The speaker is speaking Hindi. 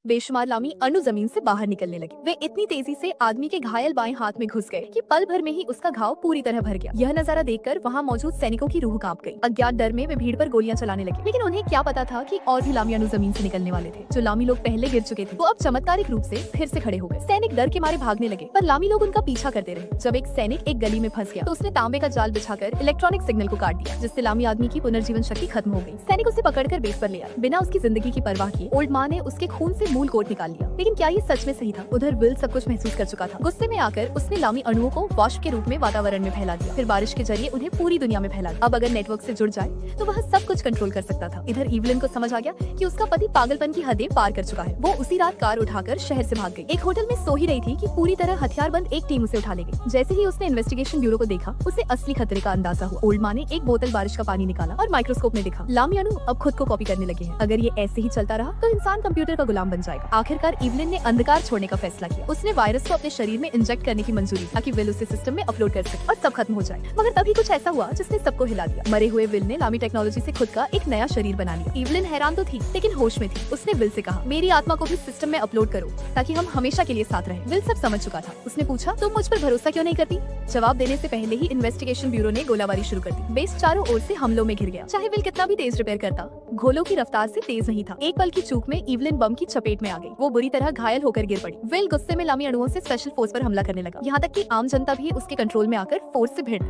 बेशुमार लामी अणु जमीन से बाहर निकलने लगे। वे इतनी तेजी से आदमी के घायल बाएं हाथ में घुस गए कि पल भर में ही उसका घाव पूरी तरह भर गया। यह नजारा देखकर वहां मौजूद सैनिकों की रूह कांप गई। अज्ञात डर में वे भीड़ पर गोलियां चलाने लगे, लेकिन उन्हें क्या पता था कि और भी लामी अणु जमीन से निकलने वाले थे। जो लामी लोग पहले गिर चुके थे वो अब चमत्कारिक रूप से फिर से खड़े हो गए। सैनिक डर के मारे भागने लगे, पर लामी लोग उनका पीछा करते रहे। जब एक सैनिक एक गली में फंस गया तो उसने तांबे का जाल बिछाकर इलेक्ट्रॉनिक सिग्नल को काट दिया, जिससे लामी आदमी की पुनर्जीवन शक्ति खत्म हो गई। सैनिक उसे पकड़कर बेस पर ले आए। बिना उसकी जिंदगी की परवाह किए ओल्ड माँ ने उसके खून से मूल कोट निकाल लिया। लेकिन क्या ये सच में सही था? उधर विल सब कुछ महसूस कर चुका था। गुस्से में आकर उसने लामी अणुओं को वाष्प के रूप में वातावरण में फैला दिया, फिर बारिश के जरिए उन्हें पूरी दुनिया में फैला दिया। अब अगर नेटवर्क से जुड़ जाए तो वह सब कुछ कंट्रोल कर सकता था। इधर इवलिन को समझ आ गया कि उसका पति पागलपन की हदें पार कर चुका है। वो उसी रात कार उठाकर शहर से भाग गई। एक होटल में सो ही रही थी कि पूरी तरह हथियारबंद एक टीम उसे उठा ले गई। जैसे ही उसने इन्वेस्टिगेशन ब्यूरो को देखा, उसे असली खतरे का अंदाजा हुआ। ओल्ड माँ ने एक बोतल बारिश का पानी निकाला और माइक्रोस्कोप में देखा लामी अणु अब खुद को कॉपी करने लगे हैं। अगर ये ऐसे ही चलता रहा तो इंसान कंप्यूटर का गुलाम बन जाएगा। आखिरकार इवलिन ने अंधकार छोड़ने का फैसला किया। उसने वायरस को अपने शरीर में इंजेक्ट करने की मंजूरी दी ताकि विल उसे सिस्टम में अपलोड कर सके और सब खत्म हो जाए। मगर तभी कुछ ऐसा हुआ जिसने सबको हिला दिया। मरे हुए विल ने लामी टेक्नोलॉजी से खुद का एक नया शरीर बना लिया। इवलिन हैरान तो थी, लेकिन होश में थी। उसने विल से कहा, मेरी आत्मा को भी सिस्टम में अपलोड करो ताकि हम हमेशा के लिए साथ रहें। विल सब समझ चुका था। उसने पूछा, तुम मुझ पर भरोसा क्यों नहीं करती? जवाब देने से पहले ही इन्वेस्टिगेशन ब्यूरो ने गोलाबारी शुरू कर दी। बेस चारों ओर से हमलों में घिर गया। चाहे विल कितना भी तेज रिपेयर करता, घोलों की रफ्तार से तेज नहीं था। एक पल की चूक में इवलिन बम की चपेट में आ गई। वो बुरी तरह घायल होकर गिर पड़ी। विल गुस्से में लामी अणुओं से स्पेशल फोर्स पर हमला करने लगा, यहाँ तक कि आम जनता भी उसके कंट्रोल में आकर फोर्स से भिड़